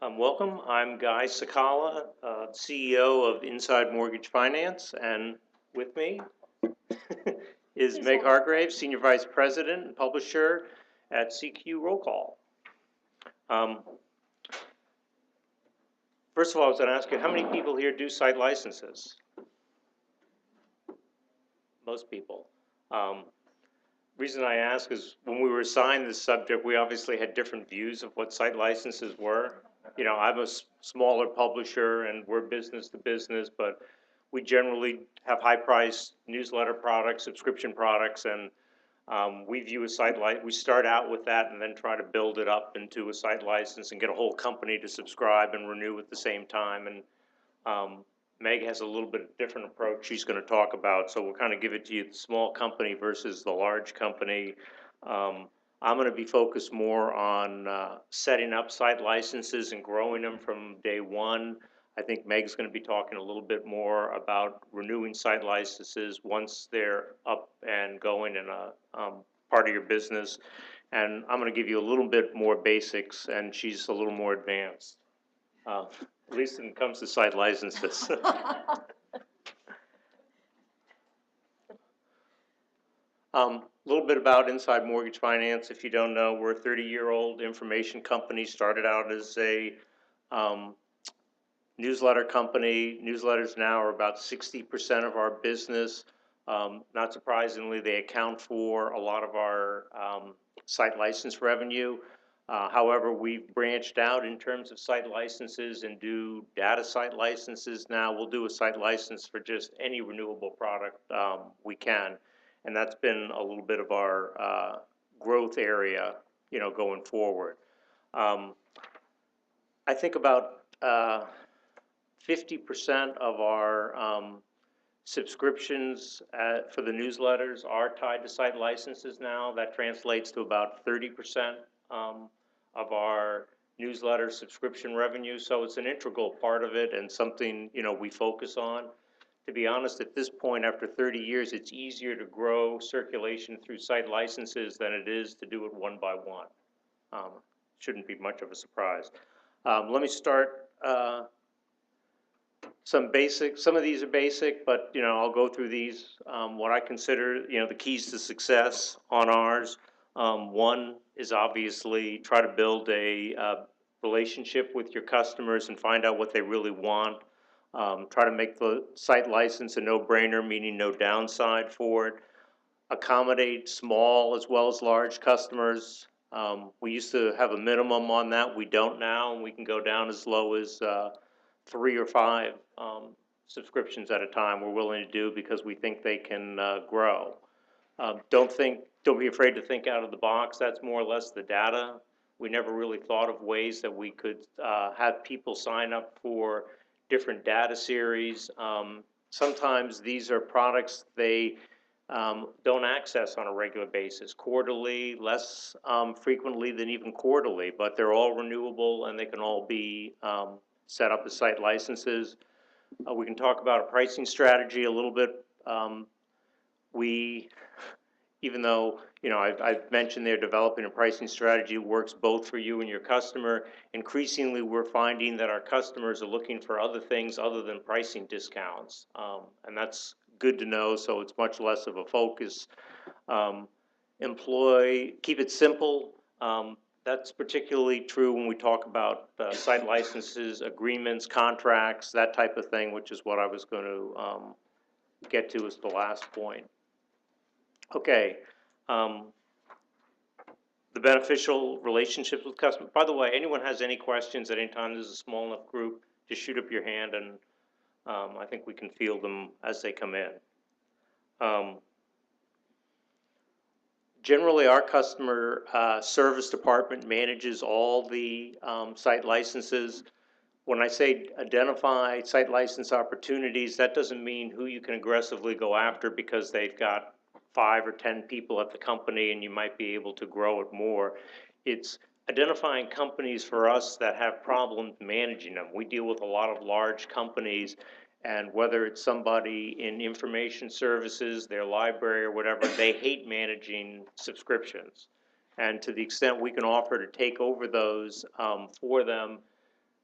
Welcome. I'm Guy Cecala, CEO of Inside Mortgage Finance, and with me is Meg Hargreaves, Senior Vice President and Publisher at CQ Roll Call. First of all, I was going to ask you, how many people here do site licenses? Most people. Reason I ask is when we were assigned this subject, we obviously had different views of what site licenses were. You know, I'm a smaller publisher and we're business to business, but we generally have high-priced newsletter products, subscription products, and we view a site we start out with that and then try to build it up into a site license and get a whole company to subscribe and renew at the same time. And Meg has a little bit different approach she's going to talk about, so we'll kind of give it to you, the small company versus the large company. I'm going to be focused more on setting up site licenses and growing them from day one. I think Meg's going to be talking a little bit more about renewing site licenses once they're up and going in a part of your business. And I'm going to give you a little bit more basics, and she's a little more advanced. At least when it comes to site licenses. A little bit about Inside Mortgage Finance. If you don't know, we're a 30-year-old information company. Started out as a newsletter company. Newsletters now are about 60% of our business. Not surprisingly, they account for a lot of our site license revenue. However, we've branched out in terms of site licenses and do data site licenses now. We'll do a site license for just any renewable product we can. And that's been a little bit of our growth area, you know, going forward. I think about 50% of our subscriptions for the newsletters are tied to site licenses now. That translates to about 30% of our newsletter subscription revenue. So it's an integral part of it and something, you know, we focus on. To be honest, at this point, after 30 years, it's easier to grow circulation through site licenses than it is to do it one by one. Shouldn't be much of a surprise. Let me start some basics. Some of these are basic, but you know, I'll go through these. What I consider, you know, the keys to success on ours. One is obviously try to build a relationship with your customers and find out what they really want. Try to make the site license a no-brainer, meaning no downside for it. Accommodate small as well as large customers. We used to have a minimum on that. We don't now, and we can go down as low as 3 or 5 subscriptions at a time we're willing to do because we think they can grow. Don't be afraid to think out of the box. That's more or less the data. We never really thought of ways that we could have people sign up for different data series. Sometimes these are products they don't access on a regular basis, quarterly, less frequently than even quarterly, but they're all renewable and they can all be set up as site licenses. We can talk about a pricing strategy a little bit. Even though, you know, I've mentioned they're developing a pricing strategy that works both for you and your customer. Increasingly, we're finding that our customers are looking for other things other than pricing discounts. And that's good to know, so it's much less of a focus. Keep it simple. That's particularly true when we talk about site licenses, agreements, contracts, that type of thing, which is what I was going to get to as the last point. Okay, the beneficial relationships with customers. By the way, anyone has any questions at any time, this is a small enough group, just shoot up your hand and I think we can field them as they come in. Generally, our customer service department manages all the site licenses. When I say identify site license opportunities, that doesn't mean who you can aggressively go after because they've got 5 or 10 people at the company and you might be able to grow it more. It's identifying companies for us that have problems managing them. We deal with a lot of large companies, and whether it's somebody in information services, their library or whatever, they hate managing subscriptions. And to the extent we can offer to take over those for them,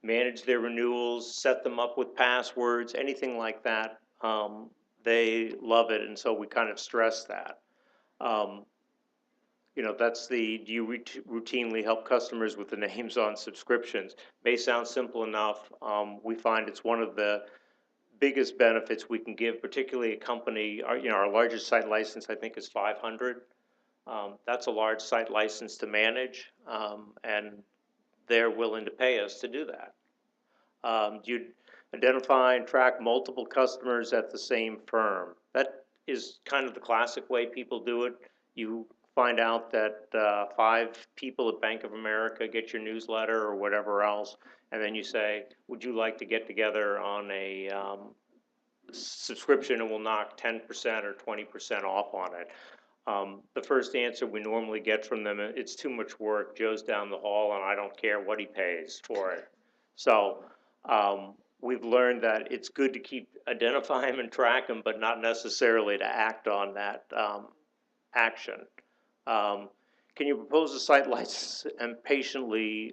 manage their renewals, set them up with passwords, anything like that. They love it, and so we kind of stress that. Um, that's do you routinely help customers with the names on subscriptions? May sound simple enough. We find it's one of the biggest benefits we can give, particularly a company. Our largest site license, I think, is 500. That's a large site license to manage, and they're willing to pay us to do that. You identify and track multiple customers at the same firm. That is kind of the classic way people do it. You find out that 5 people at Bank of America get your newsletter or whatever else, and then you say, would you like to get together on a subscription, and we'll knock 10% or 20% off on it. The first answer we normally get from them, it's too much work. Joe's down the hall and I don't care what he pays for it. So we've learned that it's good to keep identify them and track them, but not necessarily to act on that action. Um, can you propose a site license and patiently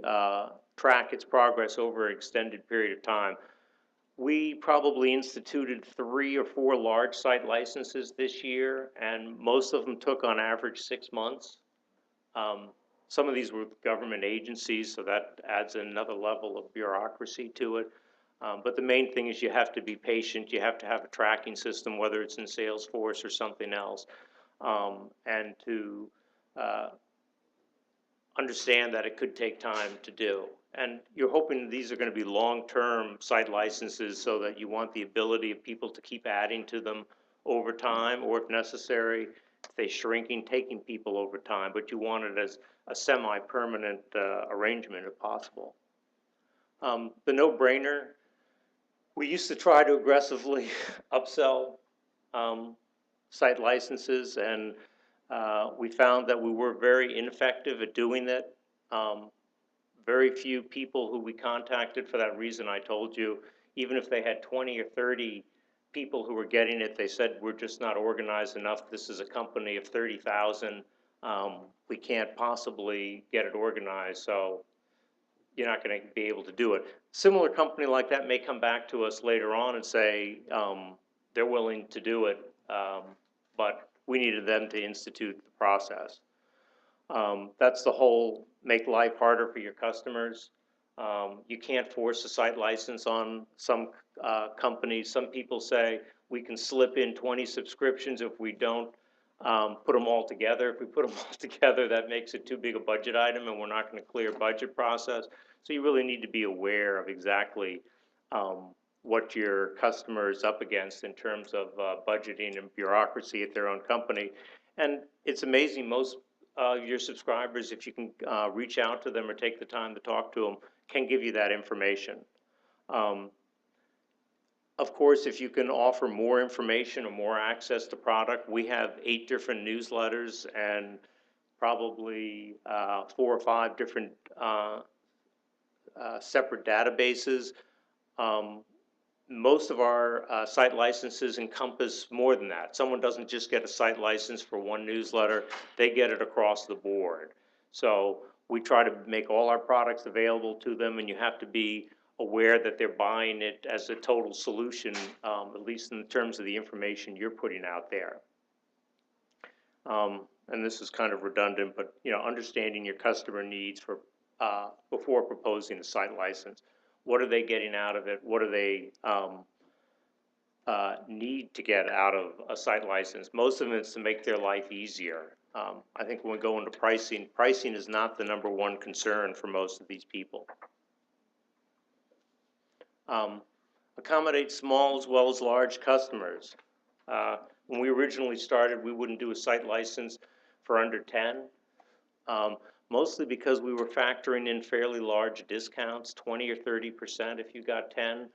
track its progress over an extended period of time? We probably instituted 3 or 4 large site licenses this year, and most of them took on average 6 months. Um, some of these were government agencies, so that adds another level of bureaucracy to it. But the main thing is you have to be patient. You have to have a tracking system, whether it's in Salesforce or something else, and to understand that it could take time to do. And you're hoping these are going to be long-term site licenses so that you want the ability of people to keep adding to them over time, or if necessary, if they're shrinking, taking people over time, but you want it as a semi-permanent arrangement if possible. The no-brainer, we used to try to aggressively upsell site licenses, and we found that we were very ineffective at doing that. Um, very few people who we contacted for that reason I told you, even if they had 20 or 30 people who were getting it, they said, we're just not organized enough. This is a company of 30,000. We can't possibly get it organized, so you're not going to be able to do it. Similar company like that may come back to us later on and say they're willing to do it, but we needed them to institute the process. That's the whole make life harder for your customers. You can't force a site license on some companies. Some people say we can slip in 20 subscriptions if we don't put them all together. If we put them all together, that makes it too big a budget item, and we're not going to clear budget process. So you really need to be aware of exactly what your customer is up against in terms of budgeting and bureaucracy at their own company. And it's amazing, most your subscribers, if you can reach out to them or take the time to talk to them, can give you that information. Um, of course, if you can offer more information or more access to product, we have 8 different newsletters and probably 4 or 5 different separate databases. Um, most of our site licenses encompass more than that. Someone doesn't just get a site license for one newsletter, they get it across the board. So we try to make all our products available to them, and you have to be aware that they're buying it as a total solution, at least in terms of the information you're putting out there. And this is kind of redundant, but understanding your customer needs for before proposing a site license. What are they getting out of it? What do they need to get out of a site license? Most of it is to make their life easier. I think when we go into pricing, pricing is not the #1 concern for most of these people. Accommodate small as well as large customers. When we originally started, we wouldn't do a site license for under 10. Mostly because we were factoring in fairly large discounts, 20 or 30% if you got 10.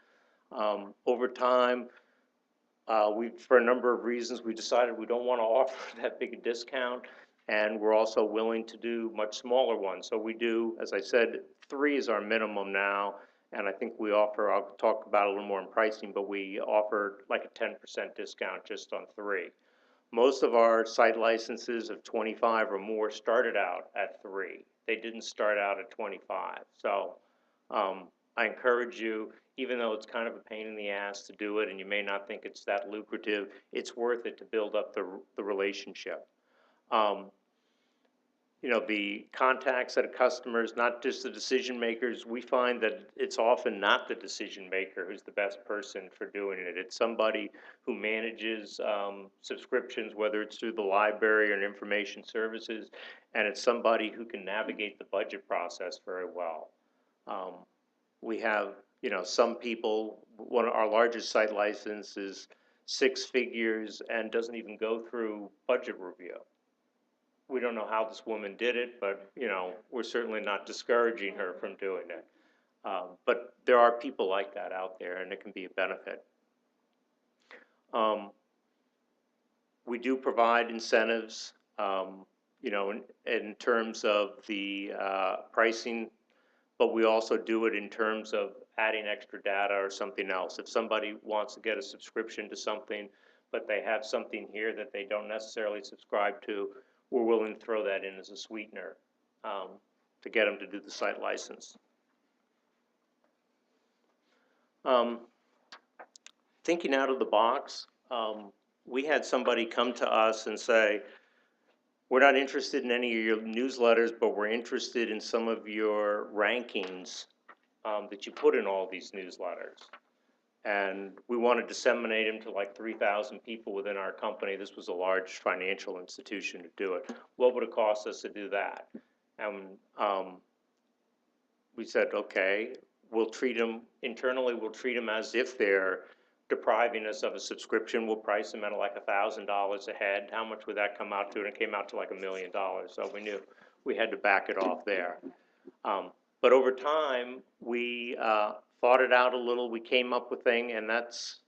Over time, for a number of reasons, we decided we don't want to offer that big a discount, and we're also willing to do much smaller ones. So we do, as I said, 3 is our minimum now, and I think we offer, I'll talk about it a little more in pricing, but we offer like a 10% discount just on 3. Most of our site licenses of 25 or more started out at 3. They didn't start out at 25. So I encourage you, even though it's kind of a pain in the ass to do it and you may not think it's that lucrative, it's worth it to build up the relationship. Um, the contacts that customers, not just the decision makers, we find that it's often not the decision maker who's the best person for doing it. It's somebody who manages subscriptions, whether it's through the library or information services, and it's somebody who can navigate the budget process very well. Um, we have, some people, one of our largest site license is 6 figures and doesn't even go through budget review. We don't know how this woman did it, but, we're certainly not discouraging her from doing it. But there are people like that out there, and it can be a benefit. We do provide incentives, in terms of the pricing, but we also do it in terms of adding extra data or something else. If somebody wants to get a subscription to something, but they have something here that they don't necessarily subscribe to, we're willing to throw that in as a sweetener to get them to do the site license. Thinking out of the box, we had somebody come to us and say, we're not interested in any of your newsletters, but we're interested in some of your rankings that you put in all these newsletters. And we want to disseminate them to like 3,000 people within our company. This was a large financial institution to do it. What would it cost us to do that? And we said, okay, we'll treat them, internally we'll treat them as if they're depriving us of a subscription. We'll price them at like $1,000 a head. How much would that come out to? And it came out to like $1 million. So we knew we had to back it off there. But over time, we thought it out a little. We came up with a thing, and that's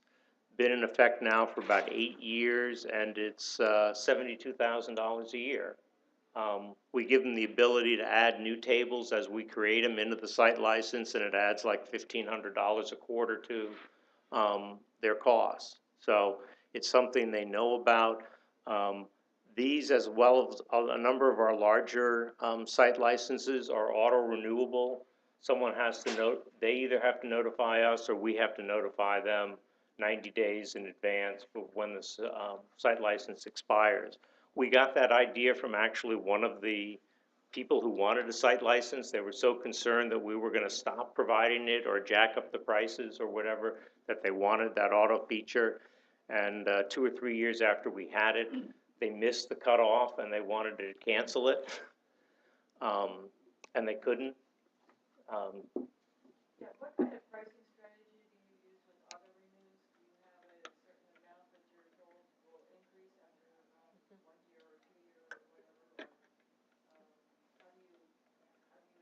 been in effect now for about 8 years, and it's $72,000 a year. We give them the ability to add new tables as we create them into the site license, and it adds like $1,500 a quarter to their costs. So it's something they know about. These, as well as a number of our larger site licenses, are auto-renewable. Someone has to they either have to notify us or we have to notify them 90 days in advance of when the site license expires. We got that idea from actually one of the people who wanted a site license. They were so concerned that we were going to stop providing it or jack up the prices or whatever, that they wanted that auto feature. And 2 or 3 years after we had it, they missed the cutoff and they wanted to cancel it, and they couldn't. Yeah, what kind of pricing strategy do you use with auto renews? Do you have a certain amount that you're told will increase after 1 year or 2 year or whatever? Or how do you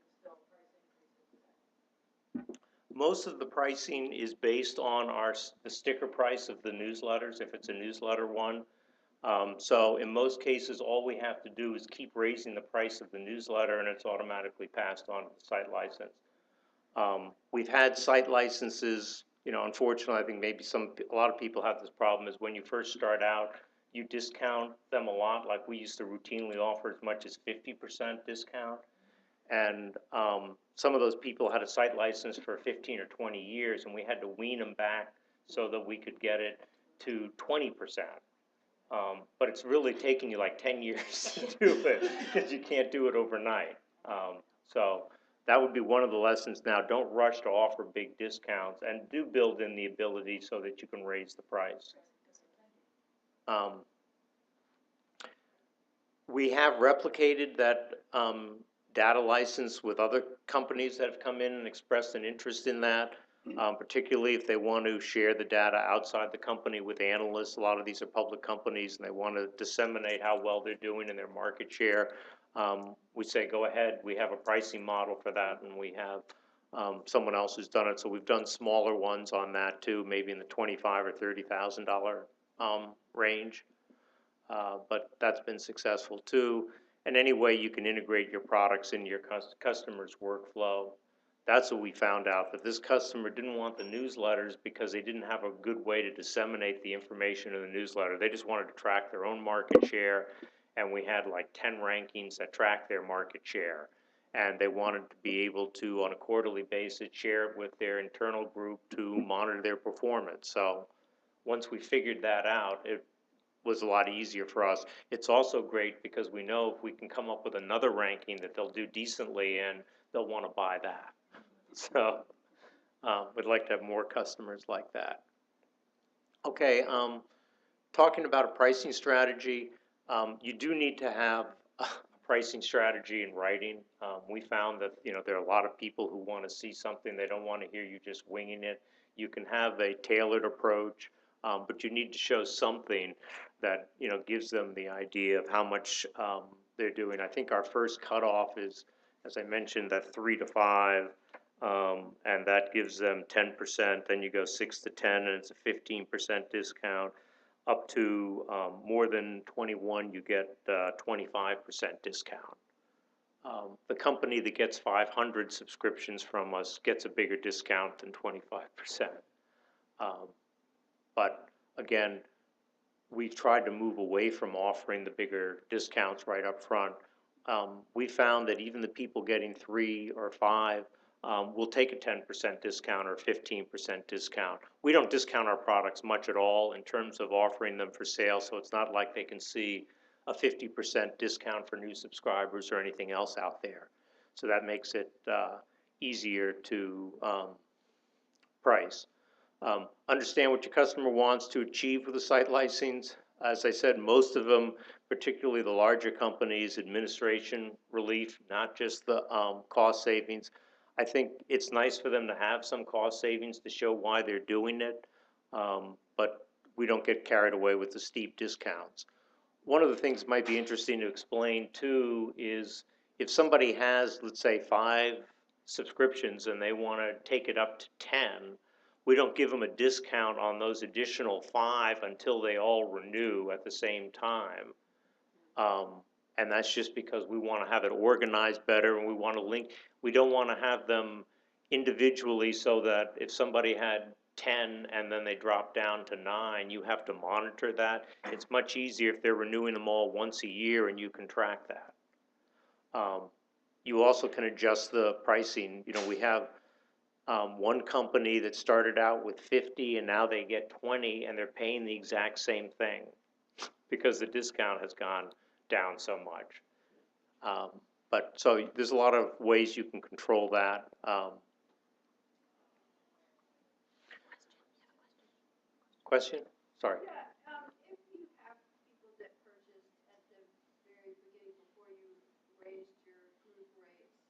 install price increases then? Most of the pricing is based on the sticker price of the newsletters, if it's a newsletter one. So in most cases, all we have to do is keep raising the price of the newsletter, and it's automatically passed on to the site license. We've had site licenses, unfortunately, I think maybe a lot of people have this problem, is when you first start out, you discount them a lot. Like we used to routinely offer as much as 50% discount. And some of those people had a site license for 15 or 20 years, and we had to wean them back so that we could get it to 20%. But it's really taking you like 10 years to do it, because you can't do it overnight. So that would be one of the lessons now. Don't rush to offer big discounts, and do build in the ability so that you can raise the price. We have replicated that data license with other companies that have come in and expressed an interest in that. Particularly if they want to share the data outside the company with analysts. A lot of these are public companies, and they want to disseminate how well they're doing in their market share. We say, go ahead. We have a pricing model for that, and we have someone else who's done it. So we've done smaller ones on that too, maybe in the $25,000 or $30,000 range. But that's been successful too. And any way you can integrate your products into your customer's workflow. That's what we found out, that this customer didn't want the newsletters because they didn't have a good way to disseminate the information in the newsletter. They just wanted to track their own market share, and we had like 10 rankings that tracked their market share. and they wanted to be able to, on a quarterly basis, share it with their internal group to monitor their performance. So once we figured that out, it was a lot easier for us. It's also great because we know if we can come up with another ranking that they'll do decently in, they'll want to buy that. So we'd like to have more customers like that. Okay, talking about a pricing strategy, you do need to have a pricing strategy in writing. We found that, there are a lot of people who want to see something, they don't want to hear you just winging it. You can have a tailored approach, but you need to show something that, gives them the idea of how much they're doing. I think our first cutoff is, as I mentioned, that 3 to 5, and that gives them 10%. Then you go 6 to 10, and it's a 15% discount. Up to more than 21, you get 25% discount. The company that gets 500 subscriptions from us gets a bigger discount than 25%. But again, we've tried to move away from offering the bigger discounts right up front. We found that even the people getting 3 or 5 will take a 10% discount or 15% discount. We don't discount our products much at all in terms of offering them for sale, so it's not like they can see a 50% discount for new subscribers or anything else out there. So that makes it easier to price. Understand what your customer wants to achieve with the site licensing. As I said, most of them, particularly the larger companies, administration relief, not just the cost savings. I think it's nice for them to have some cost savings to show why they're doing it, but we don't get carried away with the steep discounts. One of the things that might be interesting to explain too is if somebody has, let's say, 5 subscriptions and they want to take it up to 10, we don't give them a discount on those additional 5 until they all renew at the same time. And that's just because we want to have it organized better, and we want to link. We don't want to have them individually so that if somebody had 10 and then they drop down to 9, you have to monitor that. It's much easier if they're renewing them all once a year and you can track that. You also can adjust the pricing. We have one company that started out with 50 and now they get 20 and they're paying the exact same thing because the discount has gone down so much. But so there's a lot of ways you can control that. Question? Sorry. Yeah, if you have people that purchased at the very beginning before you raised your group rates,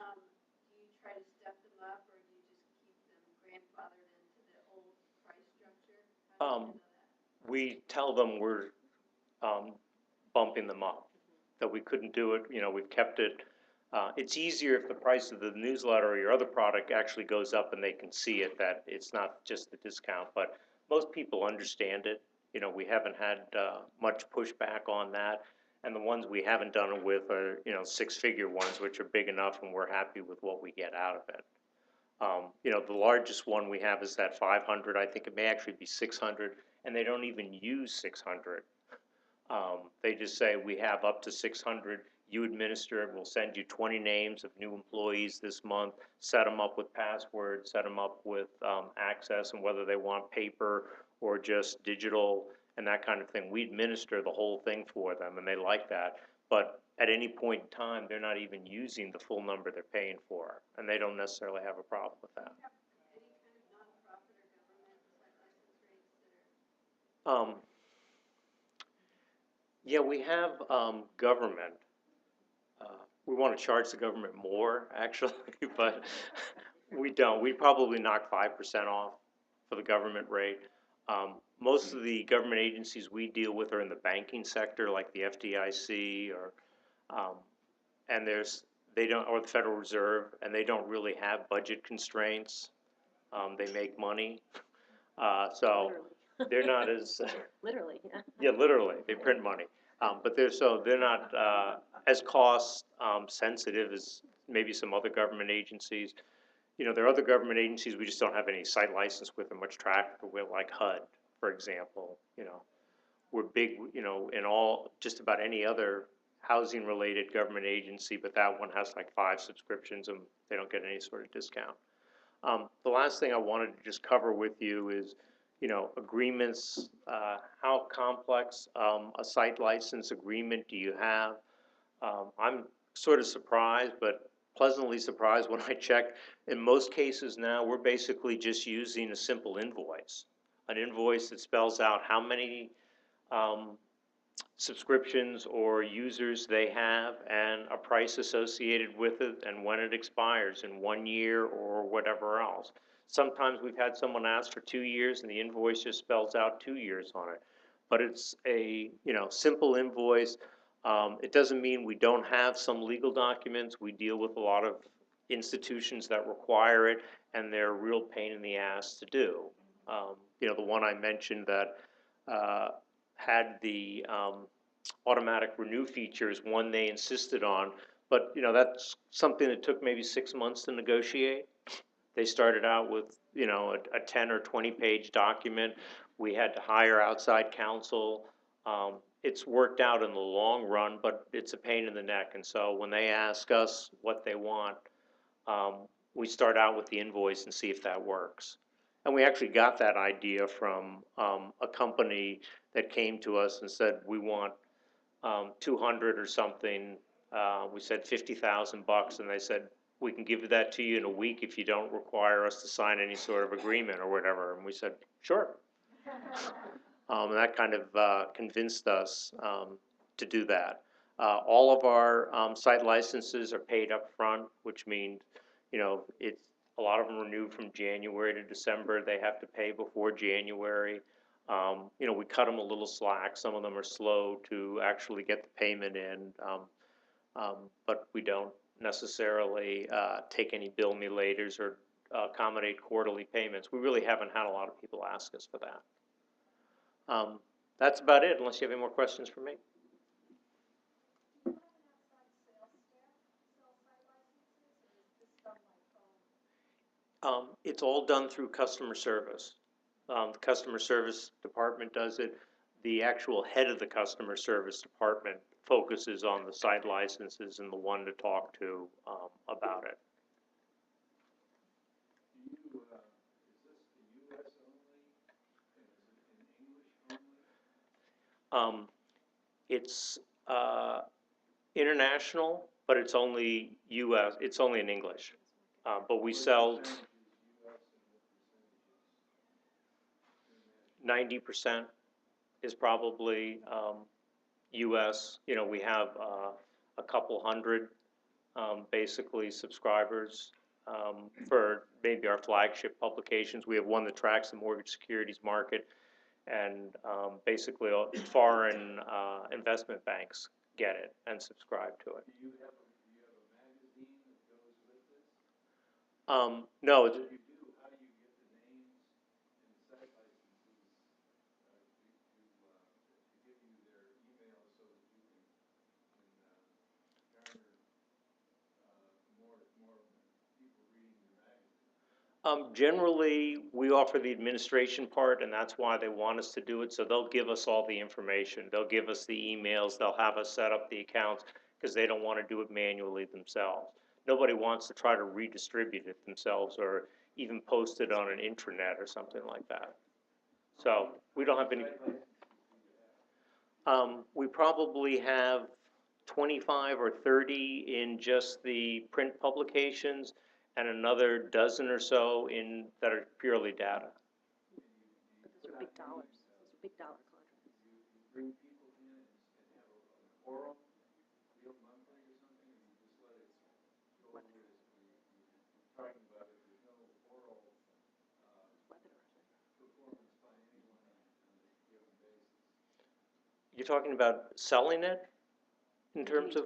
do you try to step them up or do you just keep them grandfathered into the old price structure? How do you handle that? We tell them we're bumping them up, that we couldn't do it. We've kept it. It's easier if the price of the newsletter or your other product actually goes up and they can see it, that it's not just the discount. But most people understand it. We haven't had much pushback on that. And the ones we haven't done it with are, 6-figure ones, which are big enough and we're happy with what we get out of it. The largest one we have is that 500. I think it may actually be 600, and they don't even use 600. They just say, we have up to 600, you administer it, we'll send you 20 names of new employees this month, set them up with passwords, set them up with access, and whether they want paper or just digital and that kind of thing. We administer the whole thing for them, and they like that. But at any point in time, they're not even using the full number they're paying for, and they don't necessarily have a problem with that. Any kind of nonprofit or government site license rates that are? Yeah, we have government. We want to charge the government more, actually, but we don't. We probably knock 5% off for the government rate. Most of the government agencies we deal with are in the banking sector, like the FDIC and they don't, or the Federal Reserve, and they don't really have budget constraints. They make money, so they're not as Literally, yeah. yeah, literally, they print money. But they're not as cost sensitive as maybe some other government agencies. There are other government agencies we just don't have any site license with or much traffic with, like HUD, for example. We're big, in all just about any other housing-related government agency, but that one has like 5 subscriptions and they don't get any sort of discount. The last thing I wanted to just cover with you is, agreements, how complex, a site license agreement do you have? I'm sort of surprised, but pleasantly surprised when I check. In most cases now, we're basically just using a simple invoice. An invoice that spells out how many, um, subscriptions or users they have and a price associated with it and when it expires in 1 year or whatever else. Sometimes we've had someone ask for 2 years and the invoice just spells out 2 years on it. But it's a, simple invoice. It doesn't mean we don't have some legal documents. We deal with a lot of institutions that require it and they're a real pain in the ass to do. The one I mentioned that, had the, automatic renew feature is one they insisted on, but that's something that took maybe 6 months to negotiate. They started out with a 10 or 20-page document. We had to hire outside counsel. It's worked out in the long run, but it's a pain in the neck. And so when they ask us what they want, um, we start out with the invoice and see if that works. And we actually got that idea from, a company that came to us and said, we want, 200 or something. We said $50,000, and they said, we can give that to you in a week if you don't require us to sign any sort of agreement or whatever. And we said, sure. And that kind of, convinced us, to do that. All of our, site licenses are paid up front, which means, it's, a lot of them renew from January to December. They have to pay before January. We cut them a little slack. Some of them are slow to actually get the payment in, but we don't necessarily, take any bill me laters or, accommodate quarterly payments. We really haven't had a lot of people ask us for that. That's about it, unless you have any more questions for me. It's all done through customer service. The customer service department does it. The actual head of the customer service department focuses on the site licenses and the one to talk to, about it. Um, it's, international, but it's only US, it's only in English. But we sell 90% is probably, US. We have, a couple hundred, basically subscribers, for maybe our flagship publications. We have one that tracks the mortgage securities market, and, basically foreign, investment banks get it and subscribe to it. No, generally, we offer the administration part, and that's why they want us to do it, so they'll give us all the information. They'll give us the emails, they'll have us set up the accounts, because they don't want to do it manually themselves. Nobody wants to try to redistribute it themselves, or even post it on an intranet or something like that. So, we don't have any, we probably have 25 or 30 in just the print publications, and another dozen or so in, that are purely data. But those are big dollars. Those are big dollar contracts. You're talking about selling it in terms of?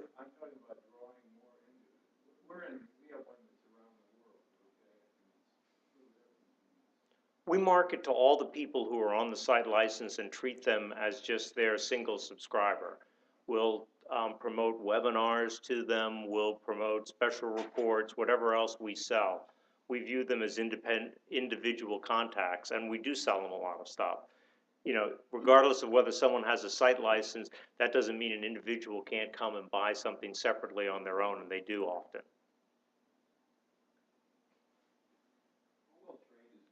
We market to all the people who are on the site license and treat them as just their single subscriber. We'll, promote webinars to them, we'll promote special reports, whatever else we sell. We view them as independent, individual contacts, and we do sell them a lot of stuff. you know, regardless of whether someone has a site license, that doesn't mean an individual can't come and buy something separately on their own, and they do often. How well trained is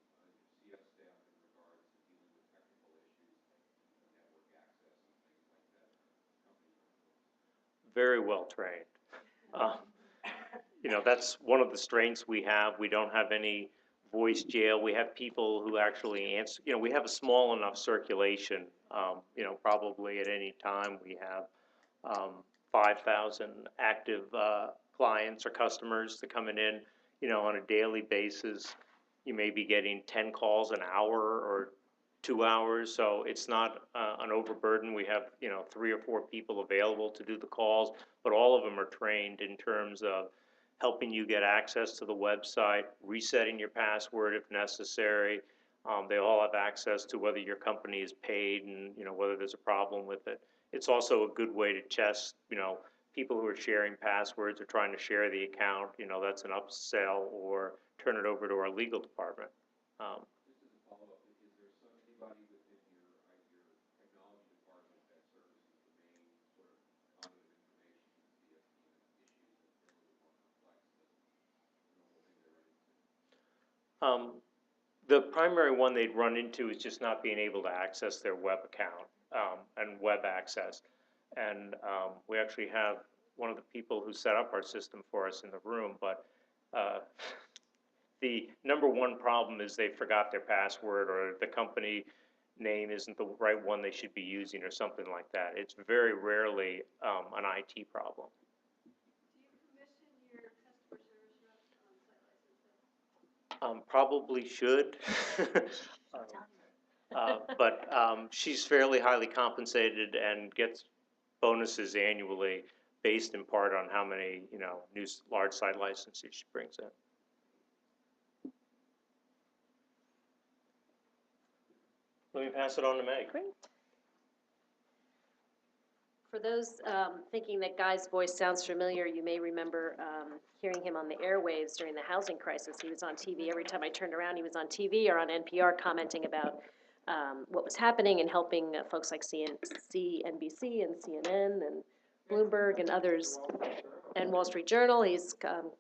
your CS staff in regards to dealing with technical issues like network access and things like that that company runs? Very well trained. Uh, you know, that's one of the strengths we have. We don't have any voice jail. We have people who actually answer, you know, we have a small enough circulation. You know, probably at any time we have 5,000 active clients or customers that coming in, you know, on a daily basis. You may be getting 10 calls an hour or 2 hours, so it's not an overburden. We have, you know, 3 or 4 people available to do the calls, but all of them are trained in terms of helping you get access to the website, resetting your password if necessary. They all have access to whether your company is paid and, you know, whether there's a problem with it. It's also a good way to test, you know, people who are sharing passwords or trying to share the account, you know, that's an upsell, or turn it over to our legal department. Just as a follow-up, is there anybody within your technology department that services the main sort of conduit of information to the issues that are a little bit more complex than the normal thing they run into? The primary one they'd run into is just not being able to access their web account, and web access. And we actually have one of the people who set up our system for us in the room, but the number one problem is they forgot their password, or the company name isn't the right one they should be using, or something like that. It's very rarely an IT problem. Do you commission your customer service reps on site licenses? Probably should. But she's fairly highly compensated and gets bonuses annually based in part on how many, you know, new large site licenses she brings in. Let me pass it on to Meg. Great. For those thinking that Guy's voice sounds familiar, you may remember hearing him on the airwaves during the housing crisis. He was on TV. Every time I turned around, he was on TV or on NPR commenting about what was happening and helping folks like CNBC and CNN and Bloomberg and others, and Wall Street Journal. He's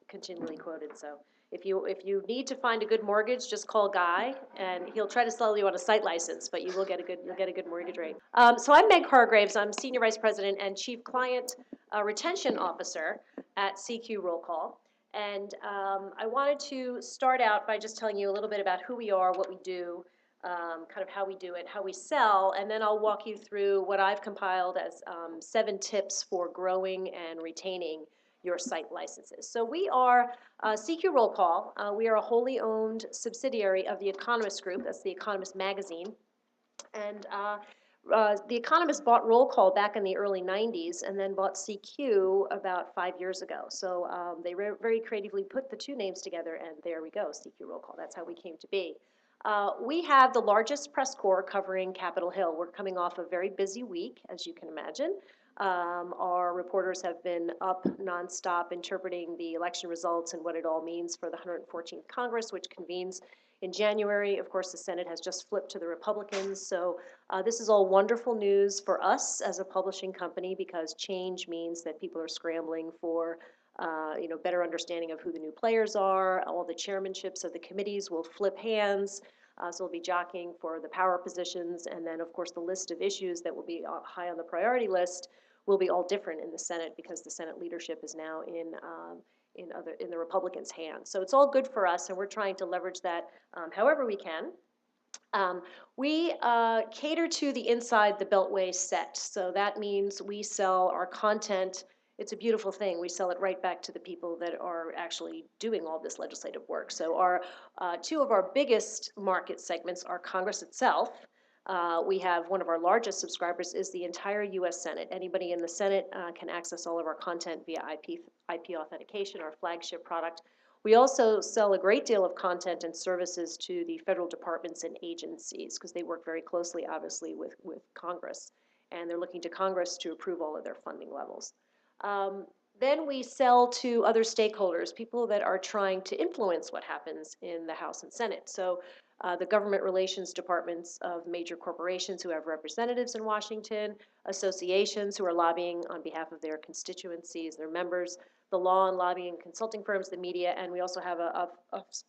continually quoted. So if you need to find a good mortgage, just call Guy, and he'll try to sell you on a site license, but you'll get a good mortgage rate. So I'm Meg Hargreaves. I'm Senior Vice President and Chief Client Retention Officer at CQ Roll Call. And I wanted to start out by just telling you a little bit about who we are, what we do, kind of how we do it, how we sell, and then I'll walk you through what I've compiled as 7 tips for growing and retaining your site licenses. So we are CQ Roll Call. We are a wholly owned subsidiary of the Economist Group. That's the Economist magazine. And the Economist bought Roll Call back in the early 90s and then bought CQ about 5 years ago. So they very creatively put the two names together, and there we go, CQ Roll Call. That's how we came to be. We have the largest press corps covering Capitol Hill. We're coming off a very busy week, as you can imagine. Our reporters have been up nonstop interpreting the election results and what it all means for the 114th Congress, which convenes in January. Of course, the Senate has just flipped to the Republicans. So this is all wonderful news for us as a publishing company, because change means that people are scrambling for better understanding of who the new players are. All the chairmanships of the committees will flip hands. So we'll be jockeying for the power positions. And then, of course, the list of issues that will be high on the priority list will be all different in the Senate, because the Senate leadership is now in the Republicans' hands. So it's all good for us, and we're trying to leverage that however we can. We cater to the inside the Beltway set. So that means we sell our content. It's a beautiful thing. We sell it right back to the people that are actually doing all this legislative work. So our 2 of our biggest market segments are Congress itself. We have one of our largest subscribers is the entire U.S. Senate. Anybody in the Senate can access all of our content via IP authentication, our flagship product. We also sell a great deal of content and services to the federal departments and agencies, because they work very closely, obviously, with Congress. And they're looking to Congress to approve all of their funding levels. Then we sell to other stakeholders, people that are trying to influence what happens in the House and Senate. So the government relations departments of major corporations who have representatives in Washington, associations who are lobbying on behalf of their constituencies, their members, the law and lobbying consulting firms, the media, and we also have a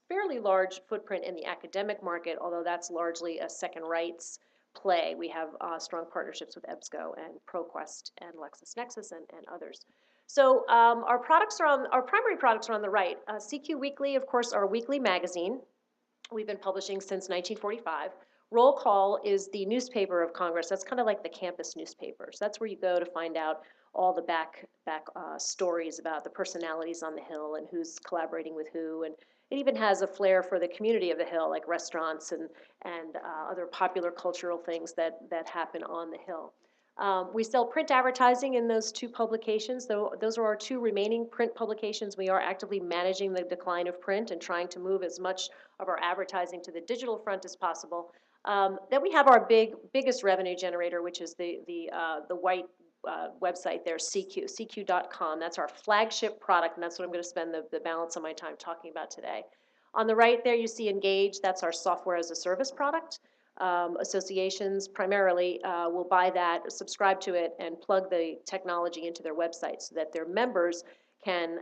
fairly large footprint in the academic market, although that's largely a second rights play. We have strong partnerships with EBSCO and ProQuest and LexisNexis and others. So our primary products are on the right. CQ Weekly, of course, our weekly magazine. We've been publishing since 1945. Roll Call is the newspaper of Congress. That's kind of like the campus newspaper. So that's where you go to find out all the back stories about the personalities on the Hill and who's collaborating with who. And it even has a flair for the community of the Hill, like restaurants and other popular cultural things that happen on the Hill. We sell print advertising in those two publications, though those are our two remaining print publications. We are actively managing the decline of print and trying to move as much of our advertising to the digital front as possible. Then we have our biggest revenue generator, which is the white website there, CQ, CQ.com. That's our flagship product, and that's what I'm going to spend the balance of my time talking about today. On the right there, you see Engage. That's our software as a service product. Associations primarily will buy that, subscribe to it, and plug the technology into their website so that their members can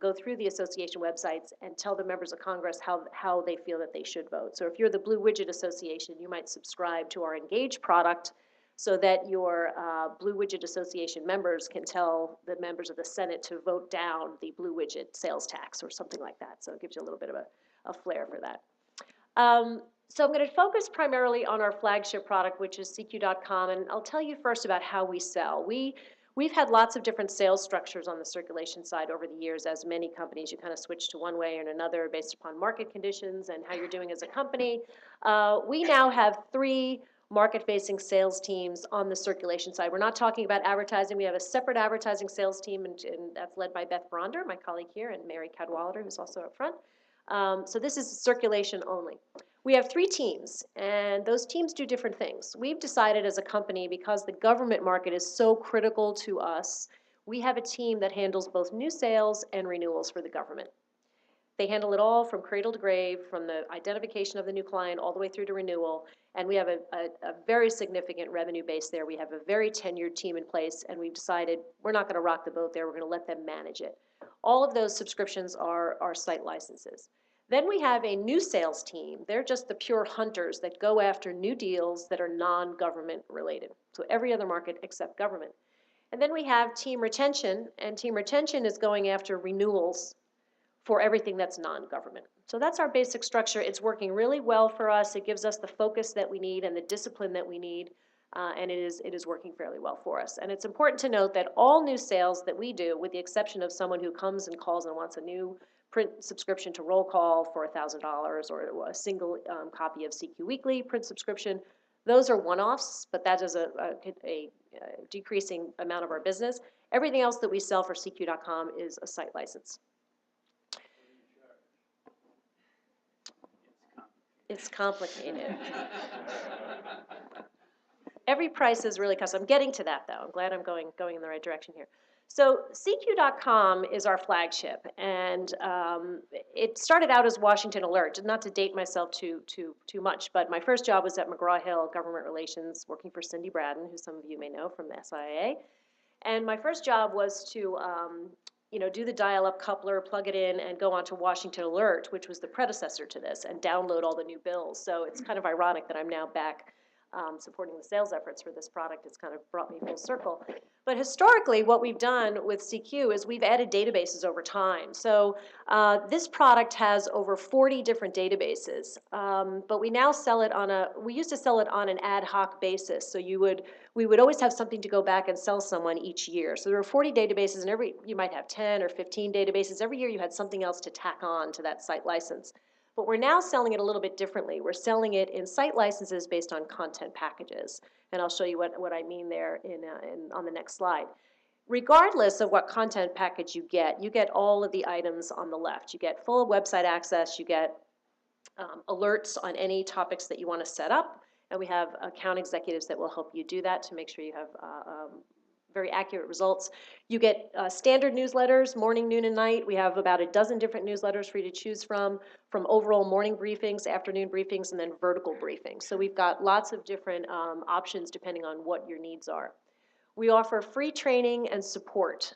go through the association websites and tell the members of Congress how they feel that they should vote. So if you're the Blue Widget Association, you might subscribe to our Engage product so that your Blue Widget Association members can tell the members of the Senate to vote down the Blue Widget sales tax or something like that. So it gives you a little bit of a flair for that. So I'm going to focus primarily on our flagship product, which is CQ.com, and I'll tell you first about how we sell. We've had lots of different sales structures on the circulation side over the years, as many companies. You kind of switch to one way or another based upon market conditions and how you're doing as a company. We now have 3 market-facing sales teams on the circulation side. We're not talking about advertising. We have a separate advertising sales team, and that's led by Beth Bronder, my colleague here, and Mary Cadwallader, who's also up front. So this is circulation only. We have 3 teams, and those teams do different things. We've decided as a company, because the government market is so critical to us, we have a team that handles both new sales and renewals for the government. They handle it all from cradle to grave, from the identification of the new client all the way through to renewal, and we have a very significant revenue base there. We have a very tenured team in place, and we've decided we're not going to rock the boat there. We're going to let them manage it. All of those subscriptions are site licenses. Then we have a new sales team. They're just the pure hunters that go after new deals that are non-government related. So every other market except government. And then we have team retention, and team retention is going after renewals for everything that's non-government. So that's our basic structure. It's working really well for us. It gives us the focus that we need and the discipline that we need, and it is working fairly well for us. And it's important to note that all new sales that we do, with the exception of someone who comes and calls and wants a new print subscription to Roll Call for $1,000 or a single copy of CQ Weekly print subscription, those are one-offs, but that is a decreasing amount of our business. Everything else that we sell for CQ.com is a site license. It's complicated. Every price is really custom. I'm getting to that, though. I'm glad I'm going in the right direction here. So CQ.com is our flagship, and it started out as Washington Alert. Not to date myself too much, but my first job was at McGraw-Hill Government Relations, working for Cindy Braden, who some of you may know from the SIA. And my first job was to do the dial-up coupler, plug it in, and go on to Washington Alert, which was the predecessor to this, and download all the new bills. So it's kind of ironic that I'm now back supporting the sales efforts for this product. It's kind of brought me full circle. But historically, what we've done with CQ is we've added databases over time. So this product has over 40 different databases, but we now sell it we used to sell it on an ad hoc basis. So we would always have something to go back and sell someone each year. So there were 40 databases, and you might have 10 or 15 databases. Every year you had something else to tack on to that site license. But we're now selling it a little bit differently. We're selling it in site licenses based on content packages. And I'll show you what I mean there on the next slide. Regardless of what content package you get all of the items on the left. You get full website access, you get alerts on any topics that you want to set up, and we have account executives that will help you do that to make sure you have very accurate results. You get standard newsletters, morning, noon, and night. We have about a dozen different newsletters for you to choose from overall morning briefings, afternoon briefings, and then vertical briefings. So we've got lots of different options depending on what your needs are. We offer free training and support.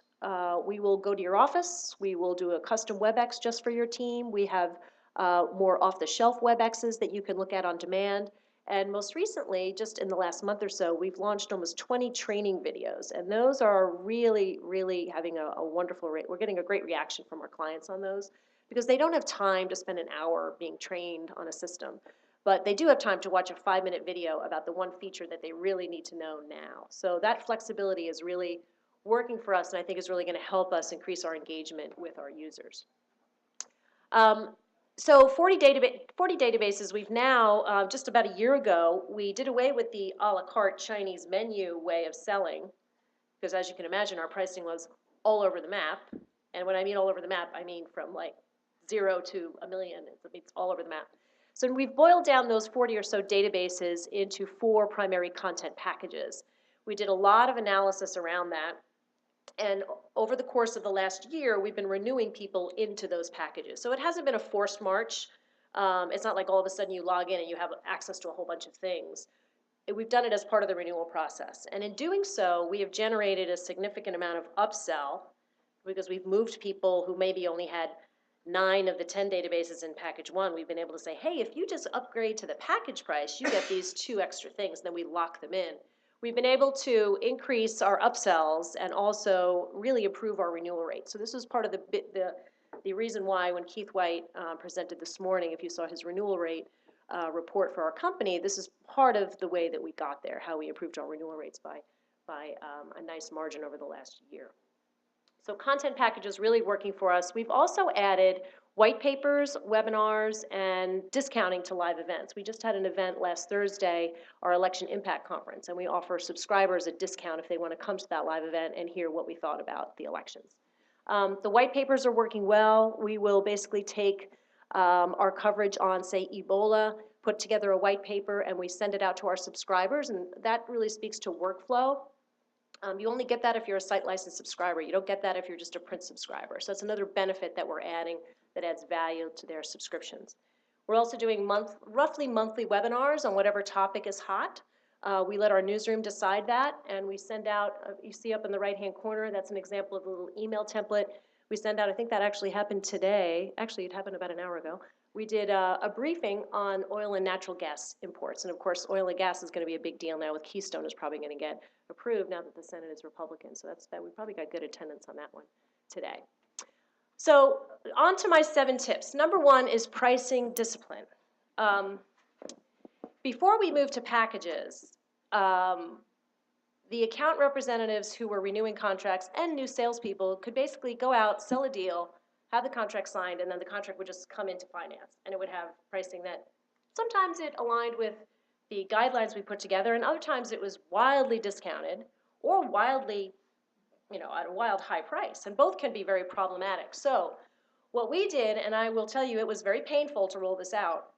We will go to your office. We will do a custom WebEx just for your team. We have more off-the-shelf WebExes that you can look at on demand. And most recently, just in the last month or so, we've launched almost 20 training videos. And those are really, really having a wonderful rate. We're getting a great reaction from our clients on those because they don't have time to spend an hour being trained on a system. But they do have time to watch a 5-minute video about the one feature that they really need to know now. So that flexibility is really working for us, and I think is really going to help us increase our engagement with our users. So 40 databases, we've now, just about a year ago, we did away with the a la carte Chinese menu way of selling, because as you can imagine, our pricing was all over the map. And when I mean all over the map, I mean from like 0 to a million, it's all over the map. So we've boiled down those 40 or so databases into 4 primary content packages. We did a lot of analysis around that. And over the course of the last year, we've been renewing people into those packages. So it hasn't been a forced march. It's not like all of a sudden you log in and you have access to a whole bunch of things. We've done it as part of the renewal process. And in doing so, we have generated a significant amount of upsell because we've moved people who maybe only had 9 of the 10 databases in package 1. We've been able to say, hey, if you just upgrade to the package price, you get these 2 extra things. Then we lock them in. We've been able to increase our upsells and also really improve our renewal rate. So this is part of the reason why when Keith White presented this morning, if you saw his renewal rate report for our company, this is part of the way that we got there, how we improved our renewal rates by a nice margin over the last year. So content packages really working for us. We've also added white papers, webinars, and discounting to live events. We just had an event last Thursday, our Election Impact Conference, and we offer subscribers a discount if they want to come to that live event and hear what we thought about the elections. The white papers are working well. We will basically take our coverage on, say, Ebola, put together a white paper, and we send it out to our subscribers, and that really speaks to workflow. You only get that if you're a site licensed subscriber. You don't get that if you're just a print subscriber. So it's another benefit that we're adding that adds value to their subscriptions. We're also doing roughly monthly webinars on whatever topic is hot. We let our newsroom decide that, and we send out, you see up in the right-hand corner, that's an example of a little email template. We send out, I think that actually happened today. Actually, it happened about an hour ago. We did a briefing on oil and natural gas imports. And of course, oil and gas is going to be a big deal now with Keystone is probably going to get approved now that the Senate is Republican. So we probably got good attendance on that one today. So on to my 7 tips. Number 1 is pricing discipline. Before we move to packages, the account representatives who were renewing contracts and new salespeople could basically go out, sell a deal, have the contract signed, and then the contract would just come into finance. And it would have pricing that sometimes it aligned with the guidelines we put together, and other times it was wildly discounted or wildly, at a wild high price. And both can be very problematic. So what we did, and I will tell you it was very painful to roll this out,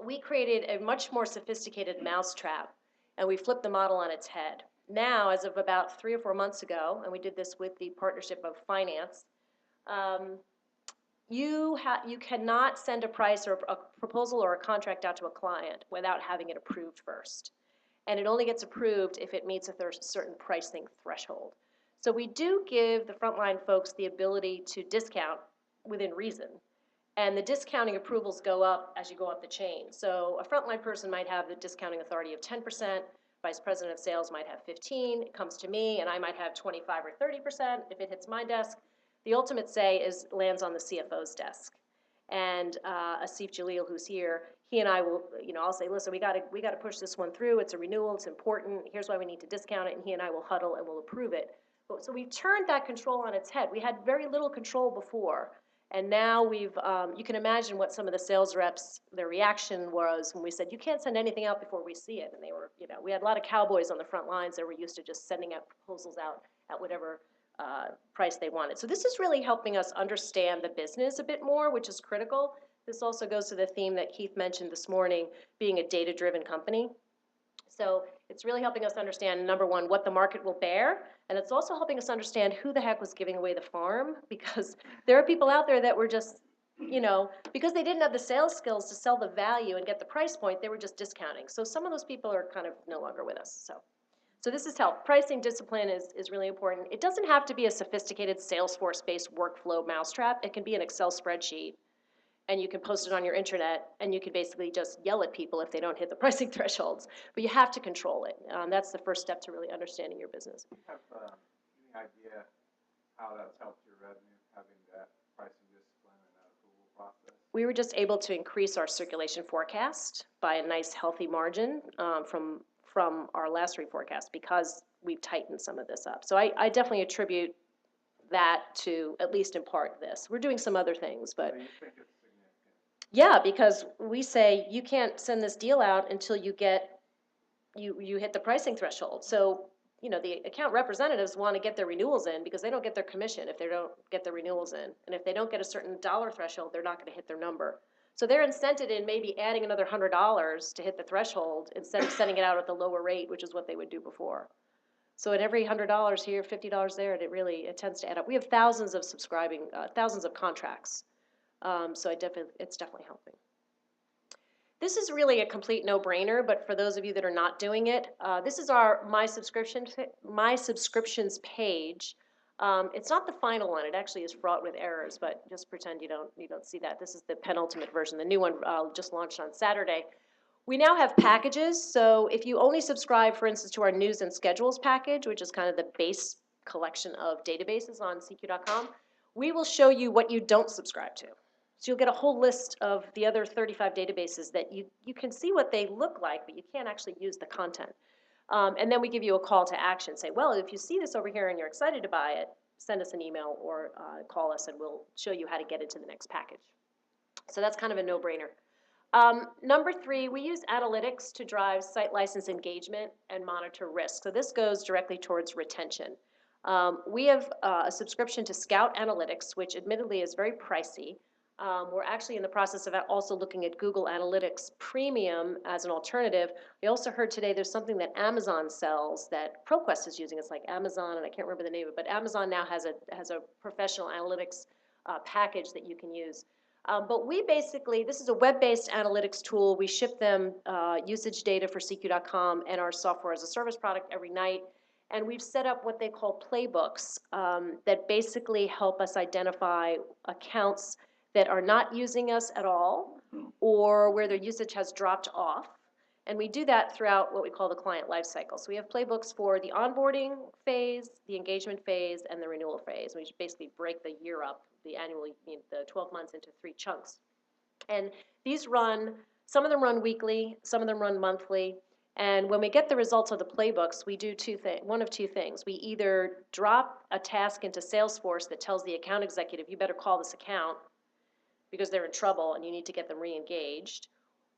we created a much more sophisticated mousetrap, and we flipped the model on its head. Now, as of about 3 or 4 months ago, and we did this with the partnership of finance, you cannot send a price or a proposal or a contract out to a client without having it approved first. And it only gets approved if it meets a certain pricing threshold. So we do give the frontline folks the ability to discount within reason. And the discounting approvals go up as you go up the chain. So a frontline person might have the discounting authority of 10%, vice president of sales might have 15, it comes to me, and I might have 25 or 30% if it hits my desk. The ultimate say lands on the CFO's desk. And Asif Jalil, who's here, he and I will, I'll say, listen, we got to push this one through. It's a renewal. It's important. Here's why we need to discount it. And he and I will huddle and we'll approve it. So we've turned that control on its head. We had very little control before. And now you can imagine what some of the sales reps, their reaction was when we said, you can't send anything out before we see it. And they were, we had a lot of cowboys on the front lines that were used to just sending out proposals out at whatever price they wanted. So this is really helping us understand the business a bit more, which is critical. This also goes to the theme that Keith mentioned this morning, being a data-driven company. So it's really helping us understand, number one, what the market will bear, and it's also helping us understand who the heck was giving away the farm, because there are people out there that were just, because they didn't have the sales skills to sell the value and get the price point, they were just discounting. So some of those people are kind of no longer with us, so this is help. Pricing discipline is really important. It doesn't have to be a sophisticated Salesforce-based workflow mousetrap. It can be an Excel spreadsheet, and you can post it on your intranet, and you can basically just yell at people if they don't hit the pricing thresholds. But you have to control it. That's the first step to really understanding your business. Do you have any idea how that's helped your revenue, having that pricing discipline and that approval process? We were just able to increase our circulation forecast by a nice healthy margin from our last reforecast because we've tightened some of this up. So I definitely attribute that to, at least in part, this. We're doing some other things, but So you think it's significant? yeah, because we say you can't send this deal out until you hit the pricing threshold. So, the account representatives want to get their renewals in because they don't get their commission if they don't get their renewals in. And if they don't get a certain dollar threshold, they're not going to hit their number. So they're incented in maybe adding another $100 to hit the threshold instead of sending it out at the lower rate, which is what they would do before. So at every $100 here, $50 there, it tends to add up. We have thousands of thousands of contracts. So it's definitely helping. This is really a complete no-brainer, but for those of you that are not doing it, this is our My Subscriptions page. It's not the final one. It actually is fraught with errors, but just pretend you don't see that. This is the penultimate version. The new one just launched on Saturday. We now have packages, so if you only subscribe, for instance, to our news and schedules package, which is kind of the base collection of databases on CQ.com, we will show you what you don't subscribe to. So you'll get a whole list of the other 35 databases that you can see what they look like, but you can't actually use the content. And then we give you a call to action. Say, well, if you see this over here and you're excited to buy it, send us an email or call us and we'll show you how to get into the next package. So that's kind of a no-brainer. Number 3, we use analytics to drive site license engagement and monitor risk. So this goes directly towards retention. We have a subscription to Scout Analytics, which admittedly is very pricey. We're actually in the process of also looking at Google Analytics Premium as an alternative. We also heard today there's something that Amazon sells that ProQuest is using. It's like Amazon, and I can't remember the name of it, but Amazon now has a professional analytics package that you can use. But this is a web-based analytics tool. We ship them usage data for CQ.com and our software as a service product every night. And we've set up what they call playbooks that basically help us identify accounts that are not using us at all or where their usage has dropped off. And we do that throughout what we call the client lifecycle. So we have playbooks for the onboarding phase, the engagement phase, and the renewal phase. We basically break the year up, the 12 months into 3 chunks. And these some of them run weekly, some of them run monthly. And when we get the results of the playbooks, we do one of two things. We either drop a task into Salesforce that tells the account executive, you better call this account because they're in trouble and you need to get them re-engaged.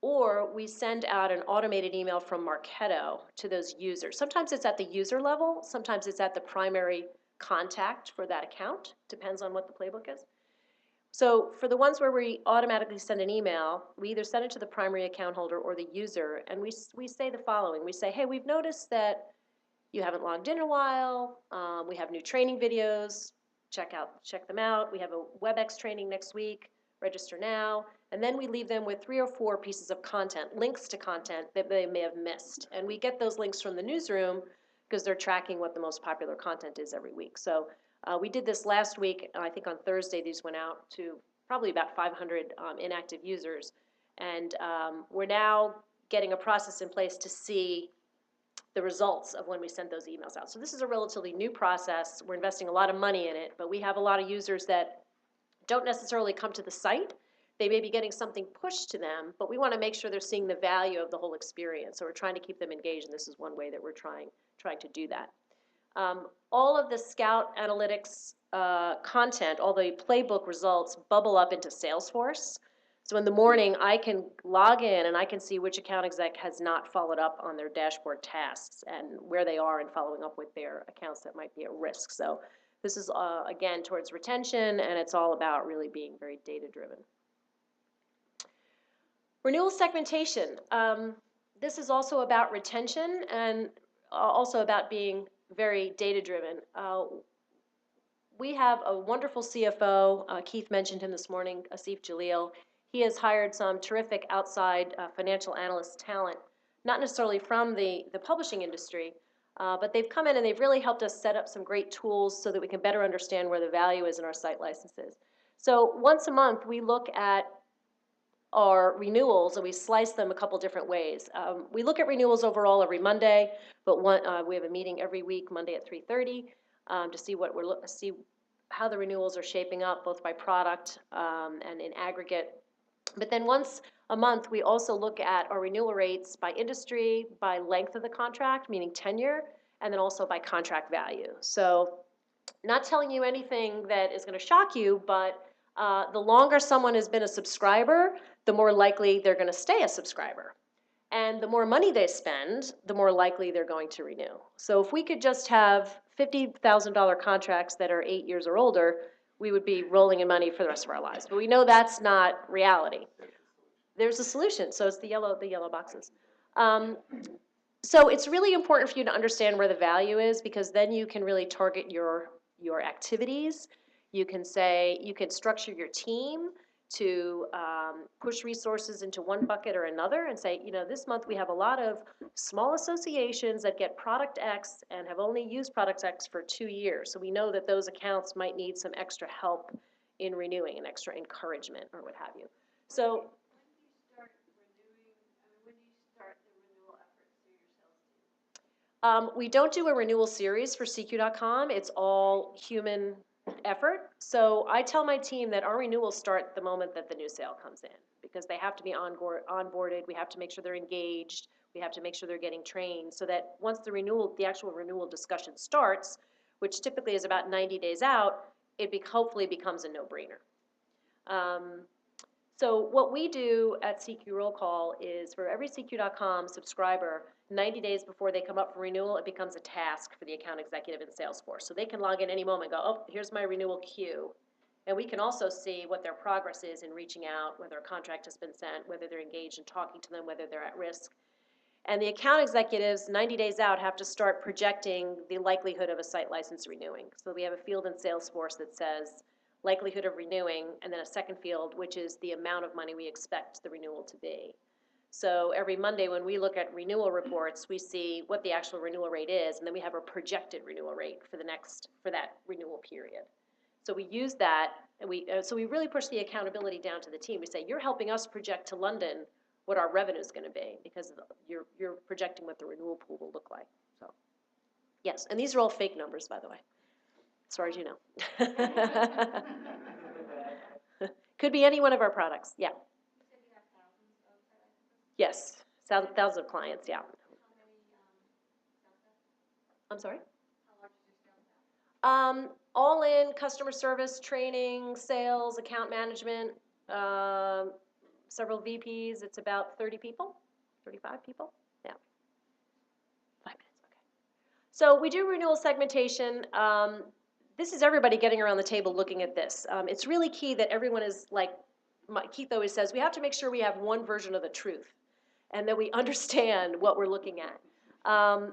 Or we send out an automated email from Marketo to those users. Sometimes it's at the user level, sometimes it's at the primary contact for that account, depends on what the playbook is. So for the ones where we automatically send an email, we either send it to the primary account holder or the user, and we say the following. We say, hey, we've noticed that you haven't logged in a while, we have new training videos, check them out, we have a WebEx training next week, register now, and then we leave them with 3 or 4 pieces of content, links to content that they may have missed. And we get those links from the newsroom because they're tracking what the most popular content is every week. So we did this last week, I think on Thursday these went out to probably about 500 inactive users. And we're now getting a process in place to see the results of when we send those emails out. So this is a relatively new process. We're investing a lot of money in it, but we have a lot of users that don't necessarily come to the site. They may be getting something pushed to them, but we want to make sure they're seeing the value of the whole experience. So we're trying to keep them engaged, and this is one way that we're trying to do that. All of the Scout Analytics content, all the playbook results bubble up into Salesforce. So in the morning, I can log in and I can see which account exec has not followed up on their dashboard tasks and where they are in following up with their accounts that might be at risk. So this is, again, towards retention, and it's all about really being very data-driven. Renewal segmentation. This is also about retention and also about being very data-driven. We have a wonderful CFO. Keith mentioned him this morning, Asif Jalil. He has hired some terrific outside financial analyst talent, not necessarily from the publishing industry, but they've come in and they've really helped us set up some great tools so that we can better understand where the value is in our site licenses. So once a month, we look at our renewals and we slice them a couple different ways. We look at renewals overall every Monday, but we have a meeting every week, Monday at 3:30, to see what see how the renewals are shaping up, both by product and in aggregate. But then once a month, we also look at our renewal rates by industry, by length of the contract, meaning tenure, and then also by contract value. So not telling you anything that is going to shock you, but the longer someone has been a subscriber, the more likely they're going to stay a subscriber. And the more money they spend, the more likely they're going to renew. So if we could just have $50,000 contracts that are 8 years or older, we would be rolling in money for the rest of our lives. But we know that's not reality. There's a solution, so it's the yellow boxes. So it's really important for you to understand where the value is, because then you can really target your activities. You can say, you can structure your team to push resources into one bucket or another and say, you know, this month we have a lot of small associations that get product X and have only used product X for 2 years. So we know that those accounts might need some extra help in renewing and extra encouragement or what have you. So we don't do a renewal series for CQ.com. It's all human effort. So I tell my team that our renewals start the moment that the new sale comes in, because they have to be onboarded. We have to make sure they're engaged. We have to make sure they're getting trained, so that once the actual renewal discussion starts, which typically is about 90 days out, it hopefully becomes a no-brainer. So what we do at CQ Roll Call is, for every CQ.com subscriber, 90 days before they come up for renewal, it becomes a task for the account executive in Salesforce. So they can log in any moment and go, oh, here's my renewal queue. And we can also see what their progress is in reaching out, whether a contract has been sent, whether they're engaged in talking to them, whether they're at risk. And the account executives, 90 days out, have to start projecting the likelihood of a site license renewing. So we have a field in Salesforce that says likelihood of renewing, and then a second field, which is the amount of money we expect the renewal to be. So every Monday when we look at renewal reports, we see what the actual renewal rate is, and then we have a projected renewal rate for that renewal period. So we use that, and so we really push the accountability down to the team. We say, you're helping us project to London what our revenue is going to be, because you're projecting what the renewal pool will look like. So, yes, and these are all fake numbers, by the way, as far as you know. Could be any one of our products, yeah. Yes, thousands of clients, yeah. I'm sorry? All in customer service, training, sales, account management, several VPs, it's about 30 people, 35 people, yeah. 5 minutes, okay. So we do renewal segmentation. This is everybody getting around the table looking at this. It's really key that everyone is like, Keith always says, we have to make sure we have one version of the truth and that we understand what we're looking at.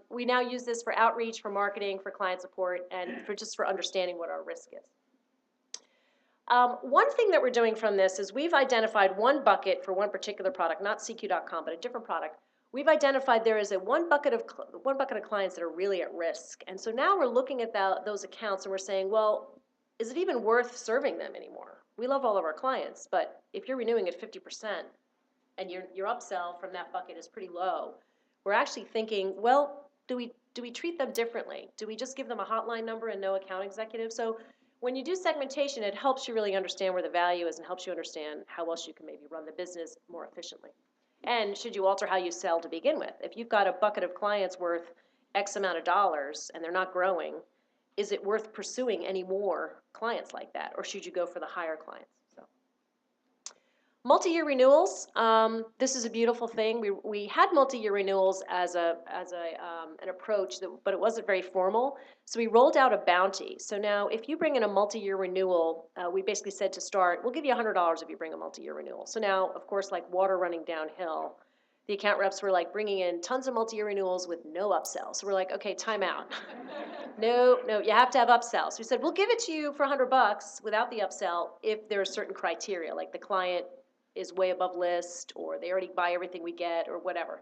We now use this for outreach, for marketing, for client support, and just for understanding what our risk is. One thing that we're doing from this is we've identified one bucket for one particular product, not CQ.com, but a different product. We've identified there is one bucket of clients that are really at risk. And so now we're looking at those accounts and we're saying, well, is it even worth serving them anymore? We love all of our clients, but if you're renewing at 50% and your upsell from that bucket is pretty low, we're actually thinking, well, do we treat them differently? Do we just give them a hotline number and no account executive? So when you do segmentation, it helps you really understand where the value is and helps you understand how else you can maybe run the business more efficiently. And should you alter how you sell to begin with? If you've got a bucket of clients worth X amount of dollars and they're not growing, is it worth pursuing any more clients like that? Or should you go for the higher clients? So, multi-year renewals. This is a beautiful thing. We had multi-year renewals as an approach, but it wasn't very formal. So we rolled out a bounty. So now if you bring in a multi-year renewal, we basically said to start, we'll give you $100 if you bring a multi-year renewal. So now, of course, like water running downhill, the account reps were like bringing in tons of multi-year renewals with no upsells. So we're like, okay, time out. No, you have to have upsells. We said, we'll give it to you for $100 without the upsell if there are certain criteria, like the client is way above list, or they already buy everything we get, or whatever.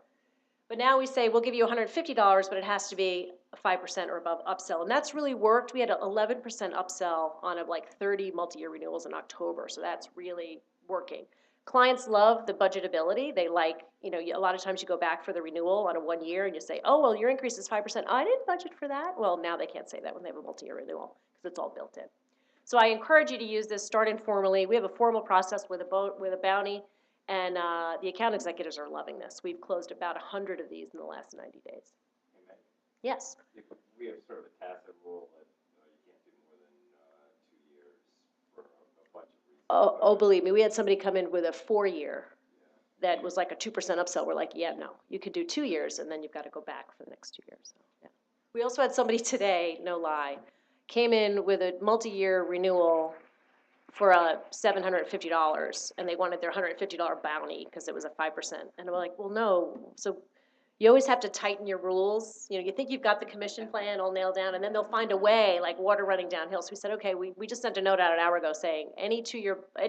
But now we say, we'll give you $150, but it has to be a 5% or above upsell. And that's really worked. We had an 11% upsell on like 30 multi-year renewals in October, so that's really working. Clients love the budgetability. They like, a lot of times you go back for the renewal on a 1 year and you say, oh, well, your increase is 5%. I didn't budget for that. Well, now they can't say that when they have a multi-year renewal because it's all built in. So I encourage you to use this, start informally. We have a formal process with a bounty, and the account executives are loving this. We've closed about 100 of these in the last 90 days. Amen. Yes? We have sort of a tacit rule that you can't do more than 2 years for a bunch of reasons. Oh, believe me, we had somebody come in with a 4-year that was like a 2% upsell. We're like, yeah, no, you could do 2 years, and then you've got to go back for the next 2 years. So, yeah. We also had somebody today, no lie, came in with a multi-year renewal for $750, and they wanted their $150 bounty because it was a 5%. And I'm like, well, no. So you always have to tighten your rules. You think you've got the commission plan all nailed down, and then they'll find a way, like water running downhill. So we said, okay, we just sent a note out an hour ago saying any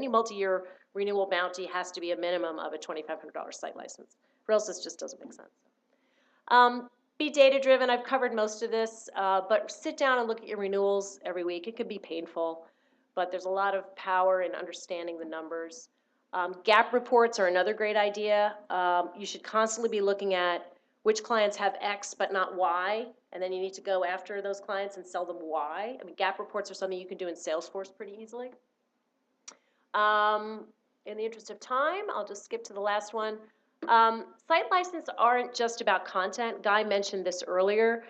multi-year renewal bounty has to be a minimum of a $2,500 site license, or else this just doesn't make sense. Be data-driven. I've covered most of this, but sit down and look at your renewals every week. It can be painful, but there's a lot of power in understanding the numbers. Gap reports are another great idea. You should constantly be looking at which clients have X but not Y, and then you need to go after those clients and sell them Y. I mean, gap reports are something you can do in Salesforce pretty easily. In the interest of time, I'll just skip to the last one. Site licenses aren't just about content. Guy mentioned this earlier.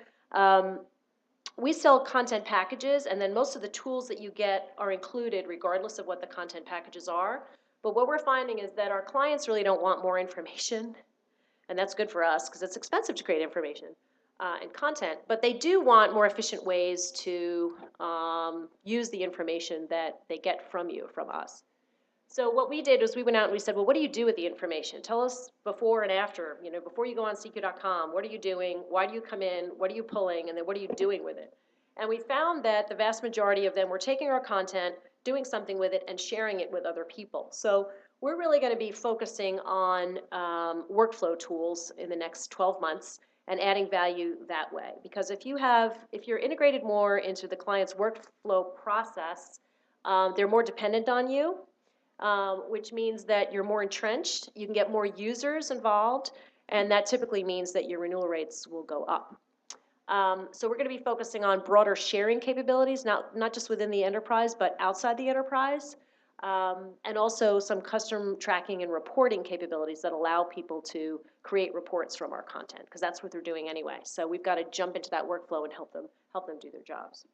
We sell content packages, and then most of the tools that you get are included regardless of what the content packages are. But what we're finding is that our clients really don't want more information, and that's good for us because it's expensive to create information and content. But they do want more efficient ways to use the information that they get from us. So what we did was we went out and we said, well, what do you do with the information? Tell us before and after. Before you go on CQ.com, what are you doing? Why do you come in? What are you pulling? And then what are you doing with it? And we found that the vast majority of them were taking our content, doing something with it, and sharing it with other people. So we're really going to be focusing on workflow tools in the next 12 months and adding value that way. Because if you're integrated more into the client's workflow process, they're more dependent on you. Which means that you're more entrenched, you can get more users involved, and that typically means that your renewal rates will go up. So we're going to be focusing on broader sharing capabilities, not just within the enterprise, but outside the enterprise, and also some custom tracking and reporting capabilities that allow people to create reports from our content, because that's what they're doing anyway. So we've got to jump into that workflow and help them do their jobs.